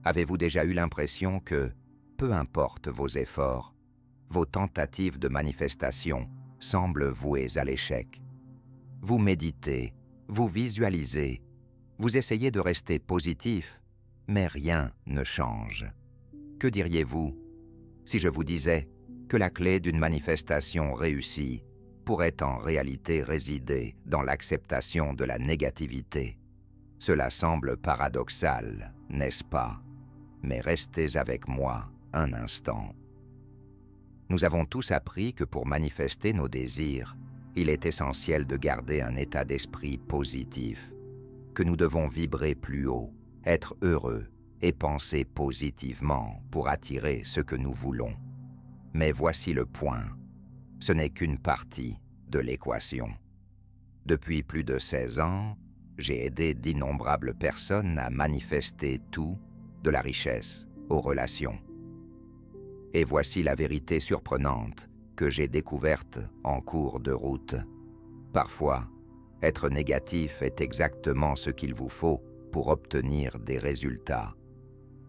Avez-vous déjà eu l'impression que, peu importe vos efforts, vos tentatives de manifestation semblent vouées à l'échec? Vous méditez, vous visualisez, vous essayez de rester positif, mais rien ne change. Que diriez-vous si je vous disais que la clé d'une manifestation réussie pourrait en réalité résider dans l'acceptation de la négativité? Cela semble paradoxal, n'est-ce pas? Mais restez avec moi un instant. Nous avons tous appris que pour manifester nos désirs, il est essentiel de garder un état d'esprit positif, que nous devons vibrer plus haut, être heureux et penser positivement pour attirer ce que nous voulons. Mais voici le point, ce n'est qu'une partie de l'équation. Depuis plus de 16 ans, j'ai aidé d'innombrables personnes à manifester tout, de la richesse aux relations. Et voici la vérité surprenante que j'ai découverte en cours de route. Parfois, être négatif est exactement ce qu'il vous faut pour obtenir des résultats.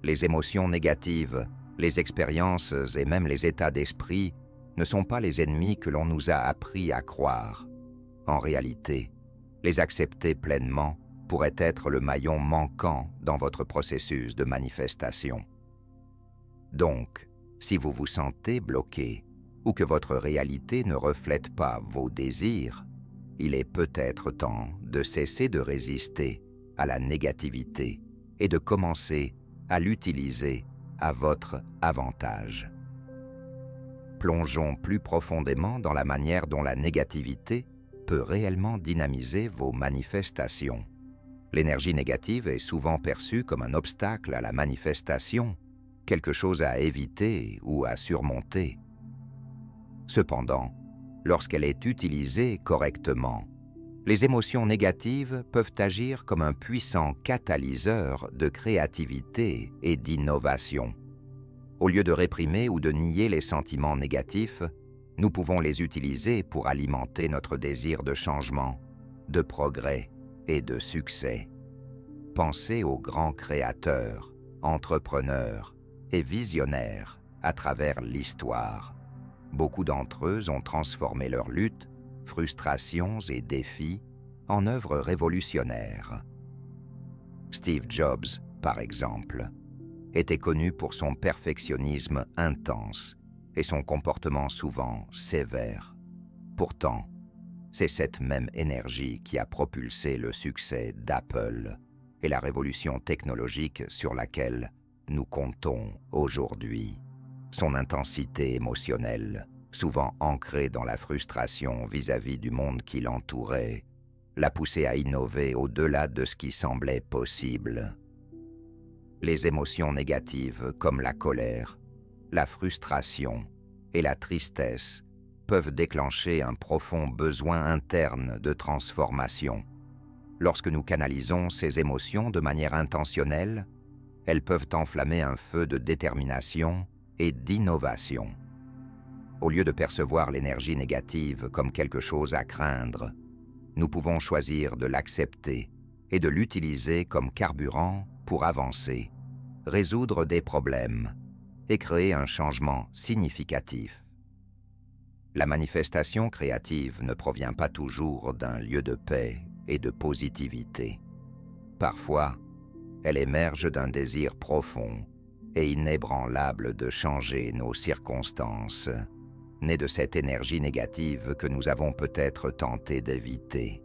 Les émotions négatives, les expériences et même les états d'esprit ne sont pas les ennemis que l'on nous a appris à croire. En réalité, les accepter pleinement pourrait être le maillon manquant dans votre processus de manifestation. Donc, si vous vous sentez bloqué ou que votre réalité ne reflète pas vos désirs, il est peut-être temps de cesser de résister à la négativité et de commencer à l'utiliser à votre avantage. Plongeons plus profondément dans la manière dont la négativité peut réellement dynamiser vos manifestations. L'énergie négative est souvent perçue comme un obstacle à la manifestation, quelque chose à éviter ou à surmonter. Cependant, lorsqu'elle est utilisée correctement, les émotions négatives peuvent agir comme un puissant catalyseur de créativité et d'innovation. Au lieu de réprimer ou de nier les sentiments négatifs, nous pouvons les utiliser pour alimenter notre désir de changement, de progrès et de succès. Pensez aux grands créateurs, entrepreneurs et visionnaires à travers l'histoire. Beaucoup d'entre eux ont transformé leurs luttes, frustrations et défis en œuvres révolutionnaires. Steve Jobs, par exemple, était connu pour son perfectionnisme intense et son comportement souvent sévère. Pourtant, c'est cette même énergie qui a propulsé le succès d'Apple et la révolution technologique sur laquelle nous comptons aujourd'hui. Son intensité émotionnelle, souvent ancrée dans la frustration vis-à-vis du monde qui l'entourait, l'a poussé à innover au-delà de ce qui semblait possible. Les émotions négatives comme la colère, la frustration et la tristesse peuvent déclencher un profond besoin interne de transformation. Lorsque nous canalisons ces émotions de manière intentionnelle, elles peuvent enflammer un feu de détermination et d'innovation. Au lieu de percevoir l'énergie négative comme quelque chose à craindre, nous pouvons choisir de l'accepter et de l'utiliser comme carburant pour avancer, résoudre des problèmes et créer un changement significatif. La manifestation créative ne provient pas toujours d'un lieu de paix et de positivité. Parfois, elle émerge d'un désir profond et inébranlable de changer nos circonstances, né de cette énergie négative que nous avons peut-être tenté d'éviter.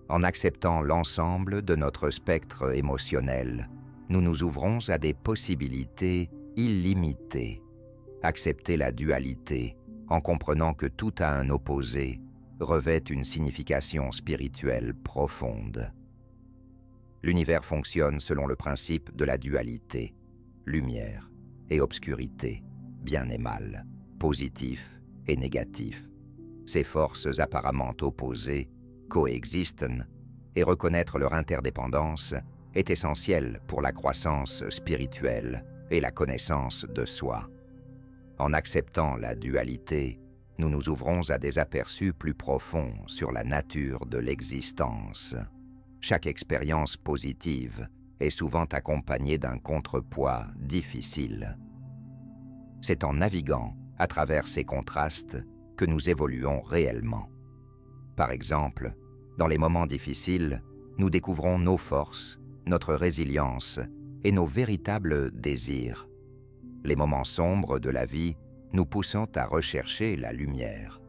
En acceptant l'ensemble de notre spectre émotionnel, nous nous ouvrons à des possibilités illimitées. Accepter la dualité, en comprenant que tout a un opposé, revêt une signification spirituelle profonde. L'univers fonctionne selon le principe de la dualité, lumière et obscurité, bien et mal, positif et négatif. Ces forces apparemment opposées coexistent et reconnaître leur interdépendance est essentiel pour la croissance spirituelle et la connaissance de soi. En acceptant la dualité, nous nous ouvrons à des aperçus plus profonds sur la nature de l'existence. Chaque expérience positive est souvent accompagné d'un contrepoids difficile. C'est en naviguant à travers ces contrastes que nous évoluons réellement. Par exemple, dans les moments difficiles, nous découvrons nos forces, notre résilience et nos véritables désirs. Les moments sombres de la vie nous poussant à rechercher la lumière.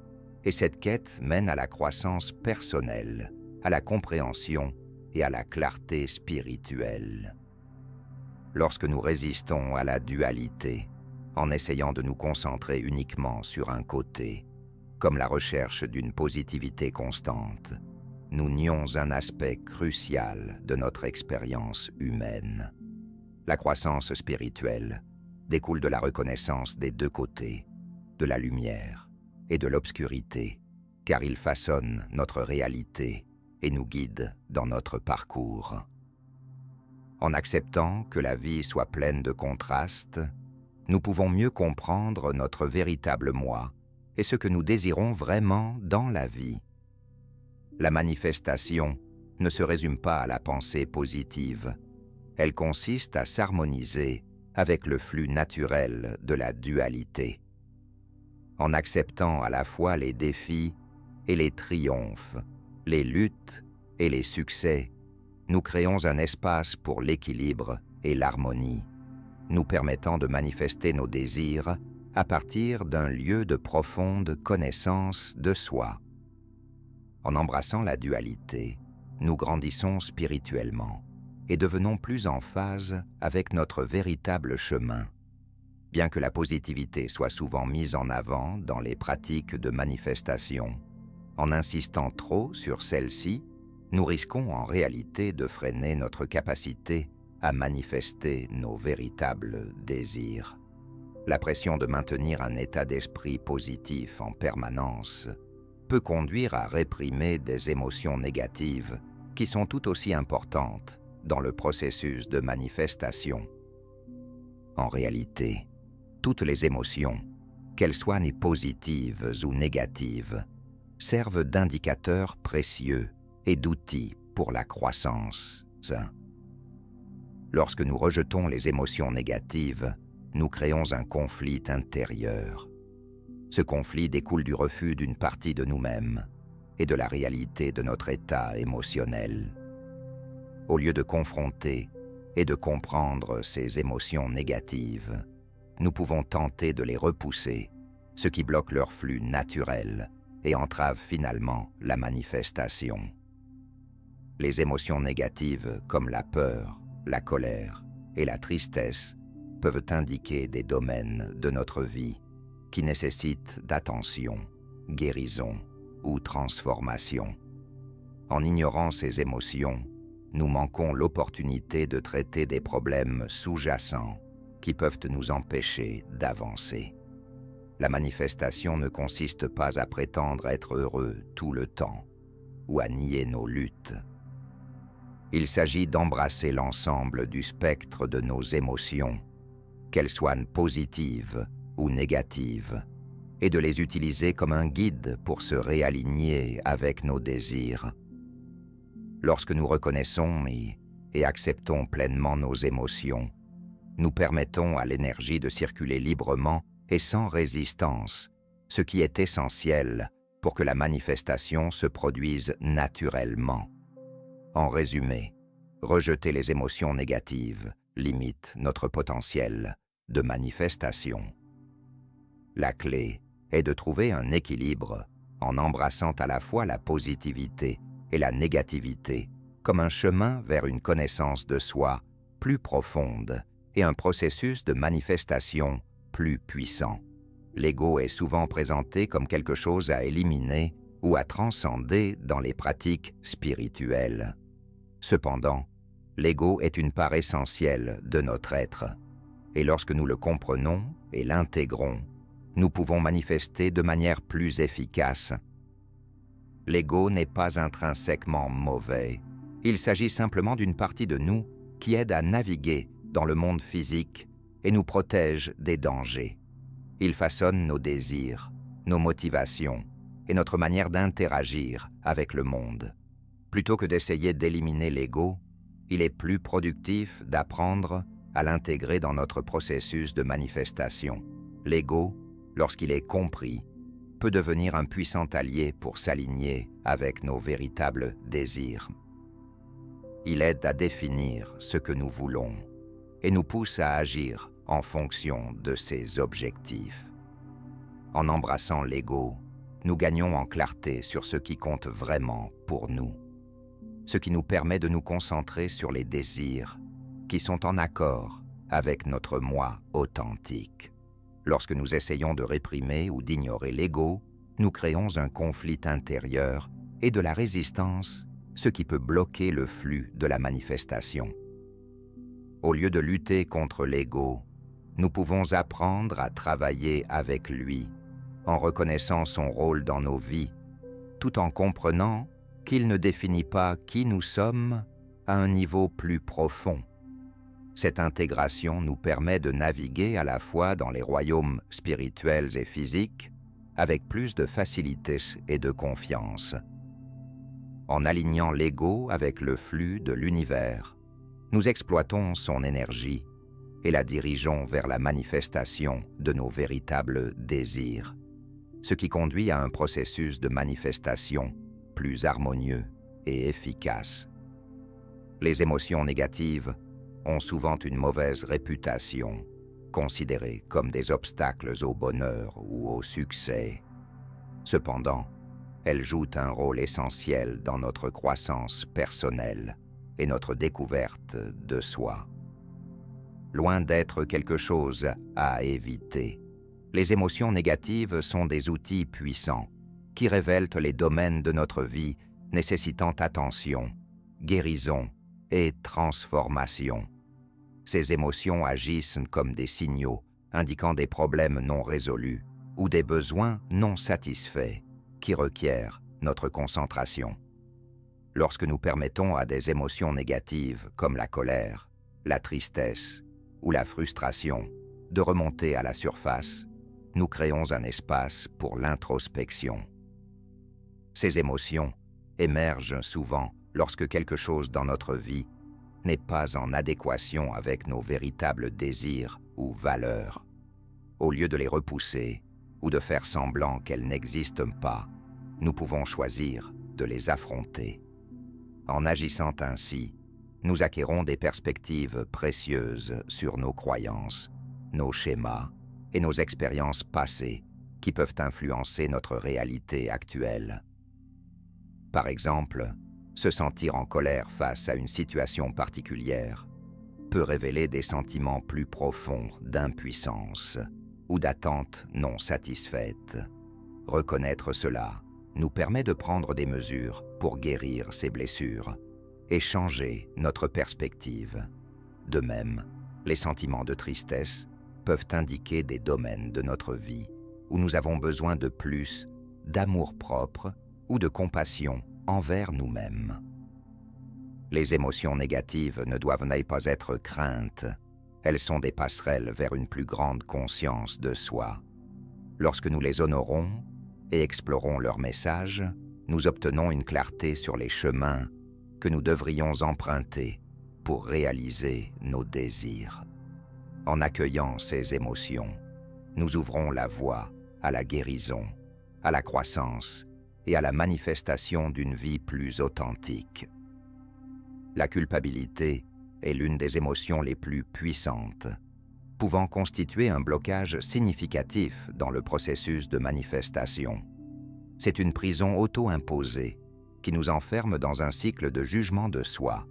Et cette quête mène à la croissance personnelle, à la compréhension et à la clarté spirituelle. Lorsque nous résistons à la dualité, en essayant de nous concentrer uniquement sur un côté, comme la recherche d'une positivité constante, nous nions un aspect crucial de notre expérience humaine. La croissance spirituelle découle de la reconnaissance des deux côtés, de la lumière et de l'obscurité, car il façonne notre réalité et nous guide dans notre parcours. En acceptant que la vie soit pleine de contrastes, nous pouvons mieux comprendre notre véritable moi et ce que nous désirons vraiment dans la vie. La manifestation ne se résume pas à la pensée positive. Elle consiste à s'harmoniser avec le flux naturel de la dualité. En acceptant à la fois les défis et les triomphes, les luttes et les succès, nous créons un espace pour l'équilibre et l'harmonie, nous permettant de manifester nos désirs à partir d'un lieu de profonde connaissance de soi. En embrassant la dualité, nous grandissons spirituellement et devenons plus en phase avec notre véritable chemin. Bien que la positivité soit souvent mise en avant dans les pratiques de manifestation, en insistant trop sur celle-ci, nous risquons en réalité de freiner notre capacité à manifester nos véritables désirs. La pression de maintenir un état d'esprit positif en permanence peut conduire à réprimer des émotions négatives qui sont tout aussi importantes dans le processus de manifestation. En réalité, toutes les émotions, qu'elles soient positives ou négatives, servent d'indicateurs précieux et d'outils pour la croissance. Lorsque nous rejetons les émotions négatives, nous créons un conflit intérieur. Ce conflit découle du refus d'une partie de nous-mêmes et de la réalité de notre état émotionnel. Au lieu de confronter et de comprendre ces émotions négatives, nous pouvons tenter de les repousser, ce qui bloque leur flux naturel et entrave finalement la manifestation. Les émotions négatives comme la peur, la colère et la tristesse peuvent indiquer des domaines de notre vie qui nécessitent d'attention, guérison ou transformation. En ignorant ces émotions, nous manquons l'opportunité de traiter des problèmes sous-jacents qui peuvent nous empêcher d'avancer. La manifestation ne consiste pas à prétendre être heureux tout le temps ou à nier nos luttes. Il s'agit d'embrasser l'ensemble du spectre de nos émotions, qu'elles soient positives ou négatives, et de les utiliser comme un guide pour se réaligner avec nos désirs. Lorsque nous reconnaissons et acceptons pleinement nos émotions, nous permettons à l'énergie de circuler librement et sans résistance, ce qui est essentiel pour que la manifestation se produise naturellement. En résumé, rejeter les émotions négatives limite notre potentiel de manifestation. La clé est de trouver un équilibre en embrassant à la fois la positivité et la négativité comme un chemin vers une connaissance de soi plus profonde et un processus de manifestation plus puissant. L'ego est souvent présenté comme quelque chose à éliminer ou à transcender dans les pratiques spirituelles. Cependant, l'ego est une part essentielle de notre être, et lorsque nous le comprenons et l'intégrons, nous pouvons manifester de manière plus efficace. L'ego n'est pas intrinsèquement mauvais, il s'agit simplement d'une partie de nous qui aide à naviguer dans le monde physique et nous protège des dangers. Il façonne nos désirs, nos motivations et notre manière d'interagir avec le monde. Plutôt que d'essayer d'éliminer l'ego, il est plus productif d'apprendre à l'intégrer dans notre processus de manifestation. L'ego, lorsqu'il est compris, peut devenir un puissant allié pour s'aligner avec nos véritables désirs. Il aide à définir ce que nous voulons et nous pousse à agir en fonction de ces objectifs. En embrassant l'ego, nous gagnons en clarté sur ce qui compte vraiment pour nous, ce qui nous permet de nous concentrer sur les désirs qui sont en accord avec notre moi authentique. Lorsque nous essayons de réprimer ou d'ignorer l'ego, nous créons un conflit intérieur et de la résistance, ce qui peut bloquer le flux de la manifestation. Au lieu de lutter contre l'ego, nous pouvons apprendre à travailler avec lui, en reconnaissant son rôle dans nos vies, tout en comprenant qu'il ne définit pas qui nous sommes à un niveau plus profond. Cette intégration nous permet de naviguer à la fois dans les royaumes spirituels et physiques avec plus de facilité et de confiance. En alignant l'ego avec le flux de l'univers, nous exploitons son énergie et la dirigeons vers la manifestation de nos véritables désirs, ce qui conduit à un processus de manifestation plus harmonieux et efficace. Les émotions négatives ont souvent une mauvaise réputation, considérées comme des obstacles au bonheur ou au succès. Cependant, elles jouent un rôle essentiel dans notre croissance personnelle et notre découverte de soi. Loin d'être quelque chose à éviter, les émotions négatives sont des outils puissants qui révèlent les domaines de notre vie nécessitant attention, guérison et transformation. Ces émotions agissent comme des signaux indiquant des problèmes non résolus ou des besoins non satisfaits qui requièrent notre concentration. Lorsque nous permettons à des émotions négatives comme la colère, la tristesse ou la frustration de remonter à la surface, nous créons un espace pour l'introspection. Ces émotions émergent souvent lorsque quelque chose dans notre vie n'est pas en adéquation avec nos véritables désirs ou valeurs. Au lieu de les repousser ou de faire semblant qu'elles n'existent pas, nous pouvons choisir de les affronter. En agissant ainsi, nous acquérons des perspectives précieuses sur nos croyances, nos schémas et nos expériences passées qui peuvent influencer notre réalité actuelle. Par exemple, se sentir en colère face à une situation particulière peut révéler des sentiments plus profonds d'impuissance ou d'attente non satisfaite. Reconnaître cela nous permet de prendre des mesures pour guérir ces blessures et changer notre perspective. De même, les sentiments de tristesse peuvent indiquer des domaines de notre vie où nous avons besoin de plus d'amour-propre ou de compassion envers nous-mêmes. Les émotions négatives ne doivent pas être craintes. Elles sont des passerelles vers une plus grande conscience de soi. Lorsque nous les honorons et explorons leur message, nous obtenons une clarté sur les chemins que nous devrions emprunter pour réaliser nos désirs. En accueillant ces émotions, nous ouvrons la voie à la guérison, à la croissance et à la manifestation d'une vie plus authentique. La culpabilité est l'une des émotions les plus puissantes, pouvant constituer un blocage significatif dans le processus de manifestation. C'est une prison auto-imposée qui nous enferme dans un cycle de jugement de soi,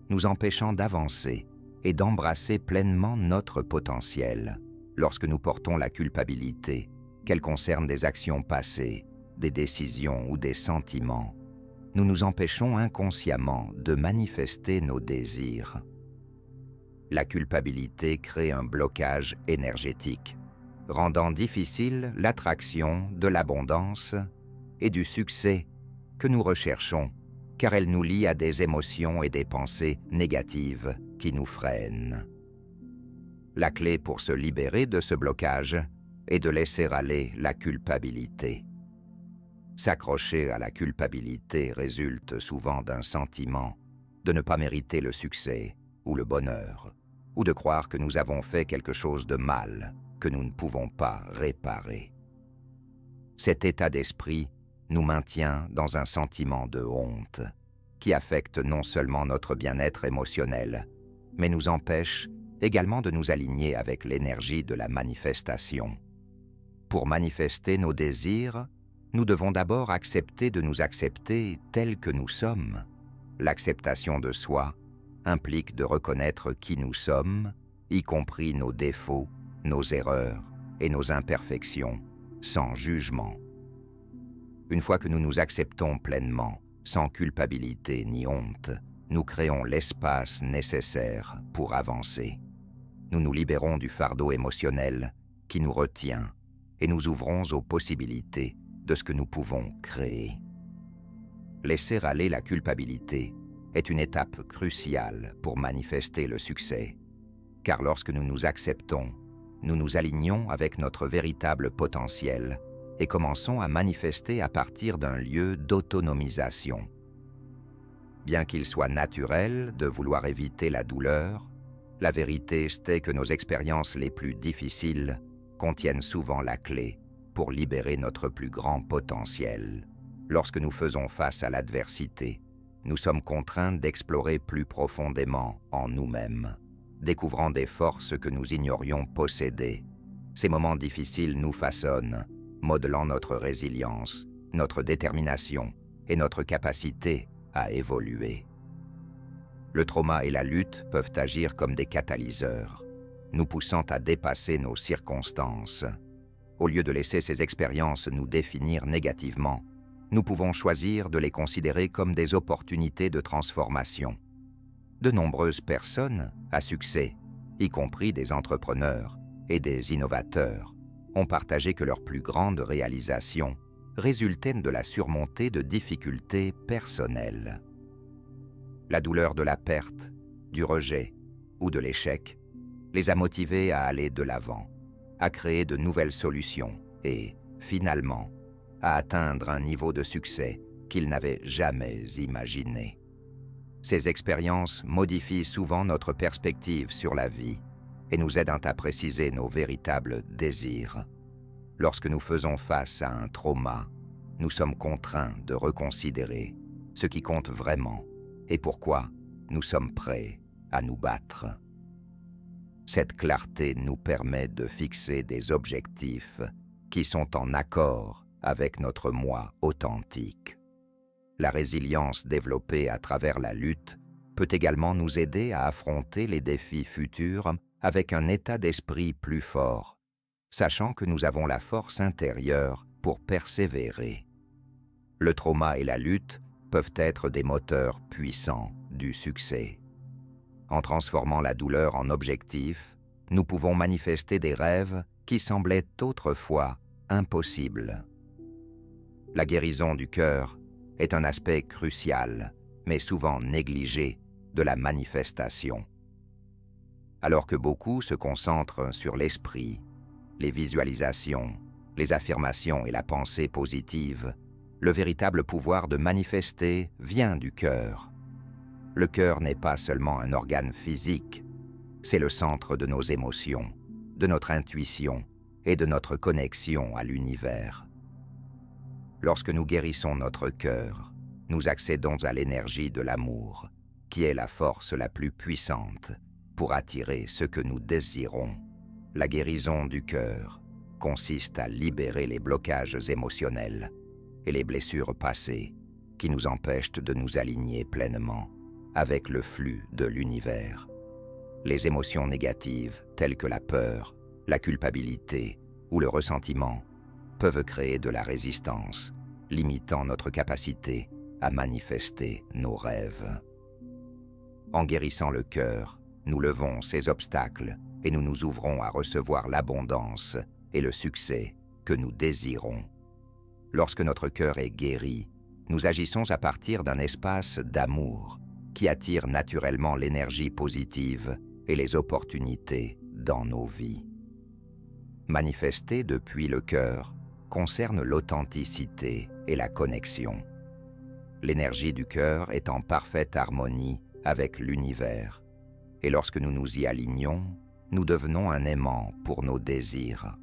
nous empêchant d'avancer et d'embrasser pleinement notre potentiel. Lorsque nous portons la culpabilité, qu'elle concerne des actions passées, des décisions ou des sentiments, nous nous empêchons inconsciemment de manifester nos désirs. La culpabilité crée un blocage énergétique, rendant difficile l'attraction de l'abondance et du succès que nous recherchons, car elle nous lie à des émotions et des pensées négatives qui nous freinent. La clé pour se libérer de ce blocage est de laisser aller la culpabilité. S'accrocher à la culpabilité résulte souvent d'un sentiment de ne pas mériter le succès ou le bonheur, ou de croire que nous avons fait quelque chose de mal que nous ne pouvons pas réparer. Cet état d'esprit nous maintient dans un sentiment de honte qui affecte non seulement notre bien-être émotionnel, mais nous empêche également de nous aligner avec l'énergie de la manifestation. Pour manifester nos désirs, nous devons d'abord accepter de nous accepter tels que nous sommes. L'acceptation de soi implique de reconnaître qui nous sommes, y compris nos défauts, nos erreurs et nos imperfections, sans jugement. Une fois que nous nous acceptons pleinement, sans culpabilité ni honte, nous créons l'espace nécessaire pour avancer. Nous nous libérons du fardeau émotionnel qui nous retient et nous ouvrons aux possibilités de ce que nous pouvons créer. Laisser aller la culpabilité est une étape cruciale pour manifester le succès, car lorsque nous nous acceptons, nous nous alignons avec notre véritable potentiel et commençons à manifester à partir d'un lieu d'autonomisation. Bien qu'il soit naturel de vouloir éviter la douleur, la vérité est que nos expériences les plus difficiles contiennent souvent la clé pour libérer notre plus grand potentiel. Lorsque nous faisons face à l'adversité, nous sommes contraints d'explorer plus profondément en nous-mêmes, découvrant des forces que nous ignorions posséder. Ces moments difficiles nous façonnent, modelant notre résilience, notre détermination et notre capacité à évoluer. Le trauma et la lutte peuvent agir comme des catalyseurs, nous poussant à dépasser nos circonstances. Au lieu de laisser ces expériences nous définir négativement, nous pouvons choisir de les considérer comme des opportunités de transformation. De nombreuses personnes à succès, y compris des entrepreneurs et des innovateurs, ont partagé que leur plus grande réalisation résultait de la surmontée de difficultés personnelles. La douleur de la perte, du rejet ou de l'échec les a motivés à aller de l'avant, à créer de nouvelles solutions et, finalement, à atteindre un niveau de succès qu'ils n'avaient jamais imaginé. Ces expériences modifient souvent notre perspective sur la vie et nous aident à préciser nos véritables désirs. Lorsque nous faisons face à un trauma, nous sommes contraints de reconsidérer ce qui compte vraiment et pourquoi nous sommes prêts à nous battre. Cette clarté nous permet de fixer des objectifs qui sont en accord avec notre moi authentique. La résilience développée à travers la lutte peut également nous aider à affronter les défis futurs avec un état d'esprit plus fort, sachant que nous avons la force intérieure pour persévérer. Le trauma et la lutte peuvent être des moteurs puissants du succès. En transformant la douleur en objectif, nous pouvons manifester des rêves qui semblaient autrefois impossibles. La guérison du cœur est un aspect crucial, mais souvent négligé, de la manifestation. Alors que beaucoup se concentrent sur l'esprit, les visualisations, les affirmations et la pensée positive, le véritable pouvoir de manifester vient du cœur. Le cœur n'est pas seulement un organe physique, c'est le centre de nos émotions, de notre intuition et de notre connexion à l'univers. Lorsque nous guérissons notre cœur, nous accédons à l'énergie de l'amour, qui est la force la plus puissante pour attirer ce que nous désirons. La guérison du cœur consiste à libérer les blocages émotionnels et les blessures passées qui nous empêchent de nous aligner pleinement avec le flux de l'univers. Les émotions négatives, telles que la peur, la culpabilité ou le ressentiment, peuvent créer de la résistance, limitant notre capacité à manifester nos rêves. En guérissant le cœur, nous levons ces obstacles et nous nous ouvrons à recevoir l'abondance et le succès que nous désirons. Lorsque notre cœur est guéri, nous agissons à partir d'un espace d'amour qui attire naturellement l'énergie positive et les opportunités dans nos vies. Manifester depuis le cœur concerne l'authenticité et la connexion. L'énergie du cœur est en parfaite harmonie avec l'univers, et lorsque nous nous y alignons, nous devenons un aimant pour nos désirs.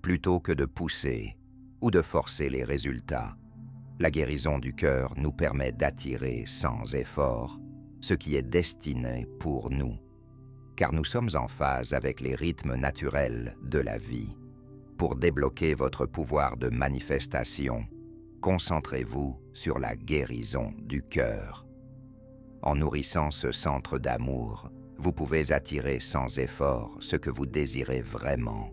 Plutôt que de pousser ou de forcer les résultats, la guérison du cœur nous permet d'attirer sans effort ce qui est destiné pour nous, car nous sommes en phase avec les rythmes naturels de la vie. Pour débloquer votre pouvoir de manifestation, concentrez-vous sur la guérison du cœur. En nourrissant ce centre d'amour, vous pouvez attirer sans effort ce que vous désirez vraiment,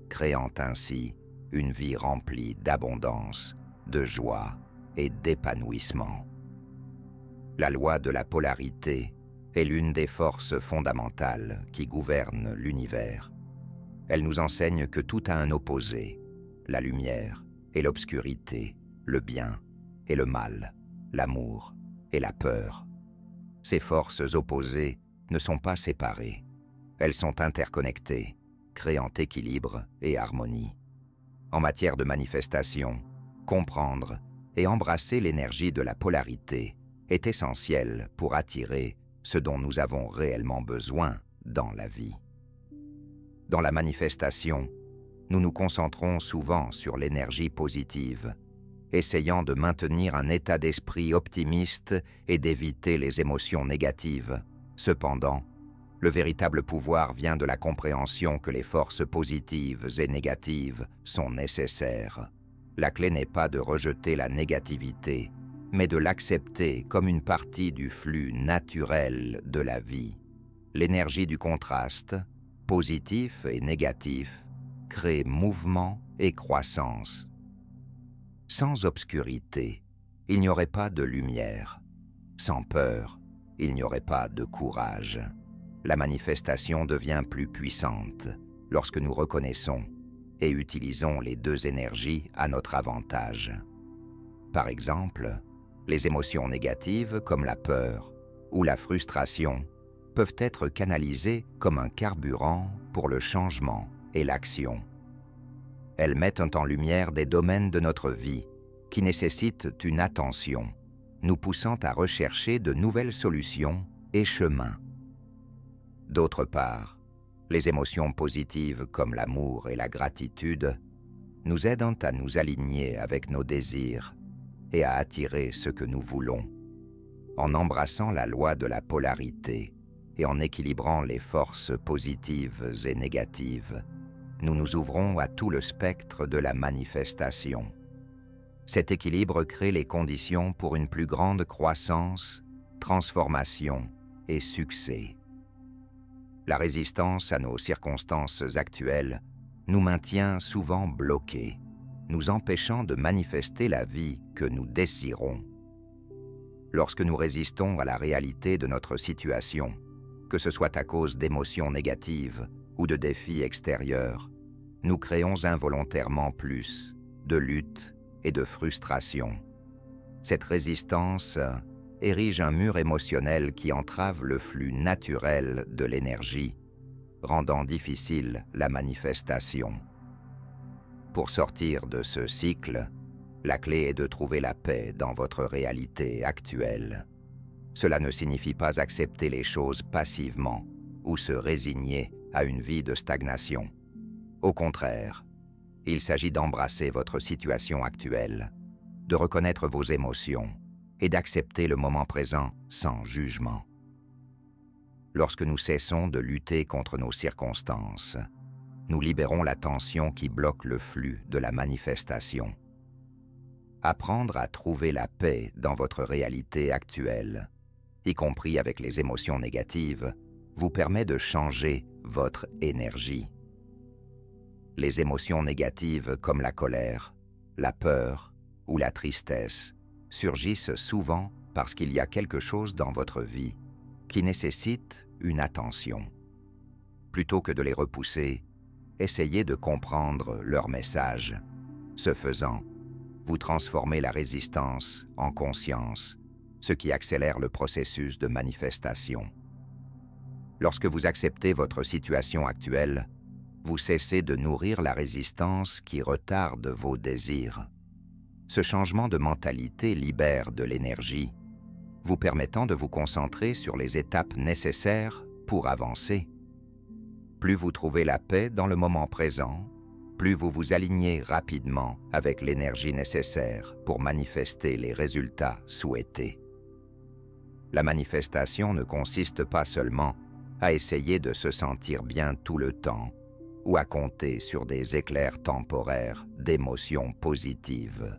créant ainsi une vie remplie d'abondance, de joie et d'épanouissement. La loi de la polarité est l'une des forces fondamentales qui gouvernent l'univers. Elle nous enseigne que tout a un opposé, la lumière et l'obscurité, le bien et le mal, l'amour et la peur. Ces forces opposées ne sont pas séparées. Elles sont interconnectées, créant équilibre et harmonie. En matière de manifestation, comprendre et embrasser l'énergie de la polarité est essentiel pour attirer ce dont nous avons réellement besoin dans la vie. Dans la manifestation, nous nous concentrons souvent sur l'énergie positive, essayant de maintenir un état d'esprit optimiste et d'éviter les émotions négatives. Cependant, le véritable pouvoir vient de la compréhension que les forces positives et négatives sont nécessaires. La clé n'est pas de rejeter la négativité, mais de l'accepter comme une partie du flux naturel de la vie. L'énergie du contraste, positif et négatif, crée mouvement et croissance. Sans obscurité, il n'y aurait pas de lumière. Sans peur, il n'y aurait pas de courage. La manifestation devient plus puissante lorsque nous reconnaissons et utilisons les deux énergies à notre avantage. Par exemple, les émotions négatives comme la peur ou la frustration peuvent être canalisées comme un carburant pour le changement et l'action. Elles mettent en lumière des domaines de notre vie qui nécessitent une attention, nous poussant à rechercher de nouvelles solutions et chemins. D'autre part, les émotions positives comme l'amour et la gratitude nous aident à nous aligner avec nos désirs et à attirer ce que nous voulons. En embrassant la loi de la polarité et en équilibrant les forces positives et négatives, nous nous ouvrons à tout le spectre de la manifestation. Cet équilibre crée les conditions pour une plus grande croissance, transformation et succès. La résistance à nos circonstances actuelles nous maintient souvent bloqués, nous empêchant de manifester la vie que nous désirons. Lorsque nous résistons à la réalité de notre situation, que ce soit à cause d'émotions négatives ou de défis extérieurs, nous créons involontairement plus de lutte et de frustration. Cette résistance érige un mur émotionnel qui entrave le flux naturel de l'énergie, rendant difficile la manifestation. Pour sortir de ce cycle, la clé est de trouver la paix dans votre réalité actuelle. Cela ne signifie pas accepter les choses passivement ou se résigner à une vie de stagnation. Au contraire, il s'agit d'embrasser votre situation actuelle, de reconnaître vos émotions et d'accepter le moment présent sans jugement. Lorsque nous cessons de lutter contre nos circonstances, nous libérons la tension qui bloque le flux de la manifestation. Apprendre à trouver la paix dans votre réalité actuelle, y compris avec les émotions négatives, vous permet de changer votre énergie. Les émotions négatives comme la colère, la peur ou la tristesse surgissent souvent parce qu'il y a quelque chose dans votre vie qui nécessite une attention. Plutôt que de les repousser, essayez de comprendre leur message. Ce faisant, vous transformez la résistance en conscience, ce qui accélère le processus de manifestation. Lorsque vous acceptez votre situation actuelle, vous cessez de nourrir la résistance qui retarde vos désirs. Ce changement de mentalité libère de l'énergie vous permettant de vous concentrer sur les étapes nécessaires pour avancer. Plus vous trouvez la paix dans le moment présent, plus vous vous alignez rapidement avec l'énergie nécessaire pour manifester les résultats souhaités. La manifestation ne consiste pas seulement à essayer de se sentir bien tout le temps ou à compter sur des éclairs temporaires d'émotions positives.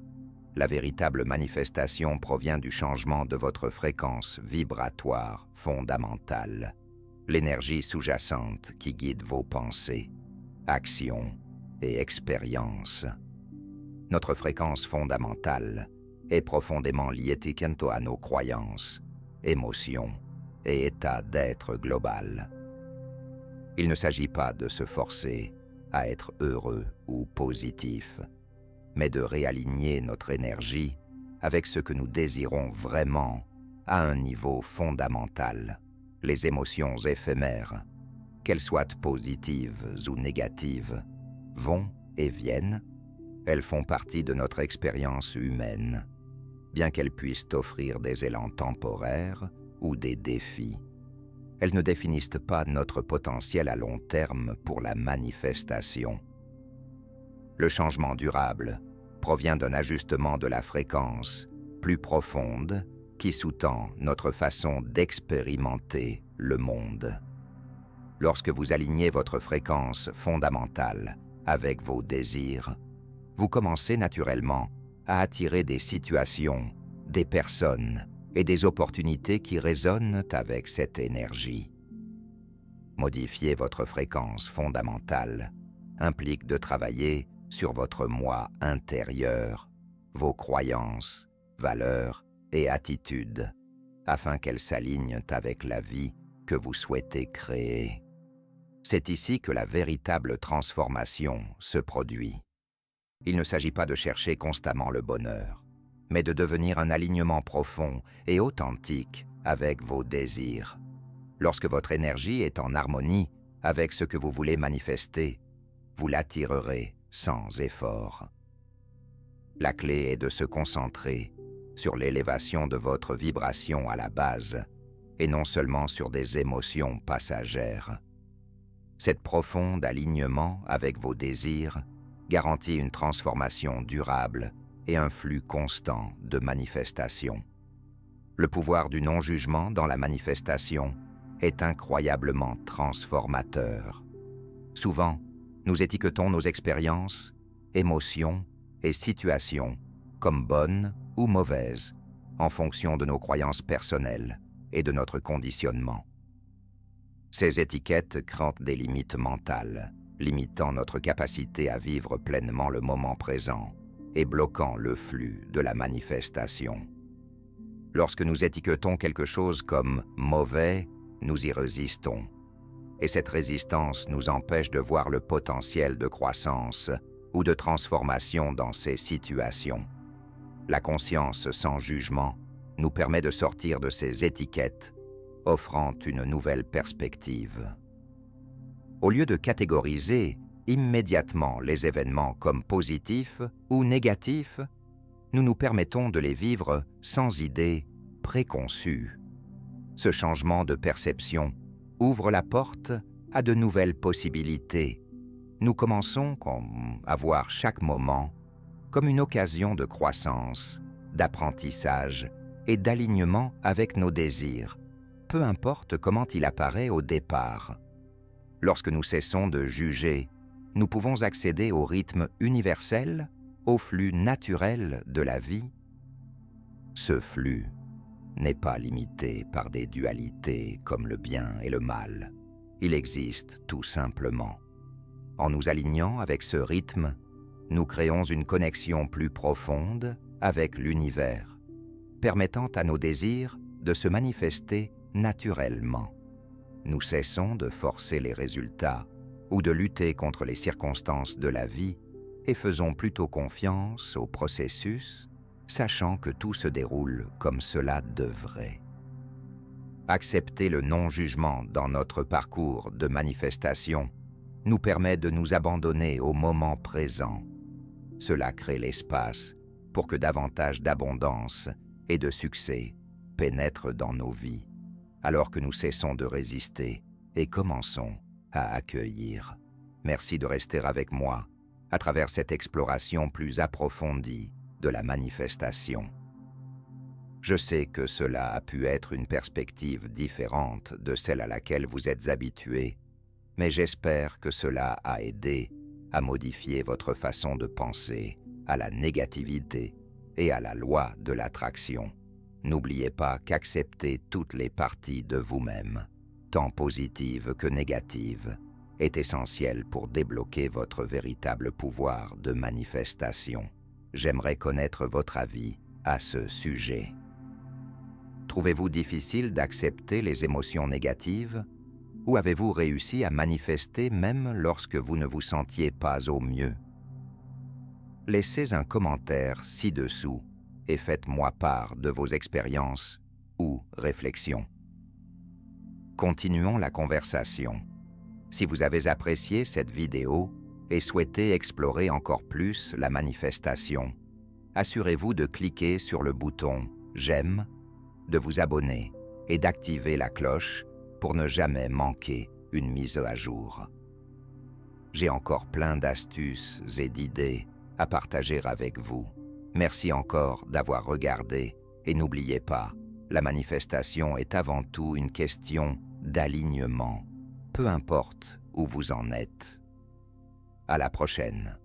La véritable manifestation provient du changement de votre fréquence vibratoire fondamentale, l'énergie sous-jacente qui guide vos pensées, actions et expériences. Notre fréquence fondamentale est profondément liée à nos croyances, émotions et état d'être global. Il ne s'agit pas de se forcer à être heureux ou positif, mais de réaligner notre énergie avec ce que nous désirons vraiment à un niveau fondamental. Les émotions éphémères, qu'elles soient positives ou négatives, vont et viennent. Elles font partie de notre expérience humaine, bien qu'elles puissent offrir des élans temporaires ou des défis. Elles ne définissent pas notre potentiel à long terme pour la manifestation. Le changement durable provient d'un ajustement de la fréquence plus profonde qui sous-tend notre façon d'expérimenter le monde. Lorsque vous alignez votre fréquence fondamentale avec vos désirs, vous commencez naturellement à attirer des situations, des personnes et des opportunités qui résonnent avec cette énergie. Modifier votre fréquence fondamentale implique de travailler sur votre moi intérieur, vos croyances, valeurs et attitudes, afin qu'elles s'alignent avec la vie que vous souhaitez créer. C'est ici que la véritable transformation se produit. Il ne s'agit pas de chercher constamment le bonheur, mais de devenir un alignement profond et authentique avec vos désirs. Lorsque votre énergie est en harmonie avec ce que vous voulez manifester, vous l'attirerez sans effort. La clé est de se concentrer sur l'élévation de votre vibration à la base et non seulement sur des émotions passagères. Cet profond alignement avec vos désirs garantit une transformation durable et un flux constant de manifestation. Le pouvoir du non-jugement dans la manifestation est incroyablement transformateur. Souvent, nous étiquetons nos expériences, émotions et situations comme bonnes ou mauvaises en fonction de nos croyances personnelles et de notre conditionnement. Ces étiquettes créent des limites mentales, limitant notre capacité à vivre pleinement le moment présent et bloquant le flux de la manifestation. Lorsque nous étiquetons quelque chose comme mauvais, nous y résistons. Et cette résistance nous empêche de voir le potentiel de croissance ou de transformation dans ces situations. La conscience sans jugement nous permet de sortir de ces étiquettes, offrant une nouvelle perspective. Au lieu de catégoriser immédiatement les événements comme positifs ou négatifs, nous nous permettons de les vivre sans idées préconçues. Ce changement de perception ouvre la porte à de nouvelles possibilités. Nous commençons à voir chaque moment comme une occasion de croissance, d'apprentissage et d'alignement avec nos désirs, peu importe comment il apparaît au départ. Lorsque nous cessons de juger, nous pouvons accéder au rythme universel, au flux naturel de la vie. Ce flux n'est pas limité par des dualités comme le bien et le mal. Il existe tout simplement. En nous alignant avec ce rythme, nous créons une connexion plus profonde avec l'univers, permettant à nos désirs de se manifester naturellement. Nous cessons de forcer les résultats ou de lutter contre les circonstances de la vie et faisons plutôt confiance au processus, sachant que tout se déroule comme cela devrait. Accepter le non-jugement dans notre parcours de manifestation nous permet de nous abandonner au moment présent. Cela crée l'espace pour que davantage d'abondance et de succès pénètre dans nos vies, alors que nous cessons de résister et commençons à accueillir. Merci de rester avec moi à travers cette exploration plus approfondie de la manifestation. Je sais que cela a pu être une perspective différente de celle à laquelle vous êtes habitué, mais j'espère que cela a aidé à modifier votre façon de penser à la négativité et à la loi de l'attraction. N'oubliez pas qu'accepter toutes les parties de vous-même, tant positives que négatives, est essentiel pour débloquer votre véritable pouvoir de manifestation. J'aimerais connaître votre avis à ce sujet. Trouvez-vous difficile d'accepter les émotions négatives ou avez-vous réussi à manifester même lorsque vous ne vous sentiez pas au mieux? Laissez un commentaire ci-dessous et faites-moi part de vos expériences ou réflexions. Continuons la conversation. Si vous avez apprécié cette vidéo et souhaitez explorer encore plus la manifestation, assurez-vous de cliquer sur le bouton « J'aime », de vous abonner et d'activer la cloche pour ne jamais manquer une mise à jour. J'ai encore plein d'astuces et d'idées à partager avec vous. Merci encore d'avoir regardé et n'oubliez pas, la manifestation est avant tout une question d'alignement, peu importe où vous en êtes. À la prochaine.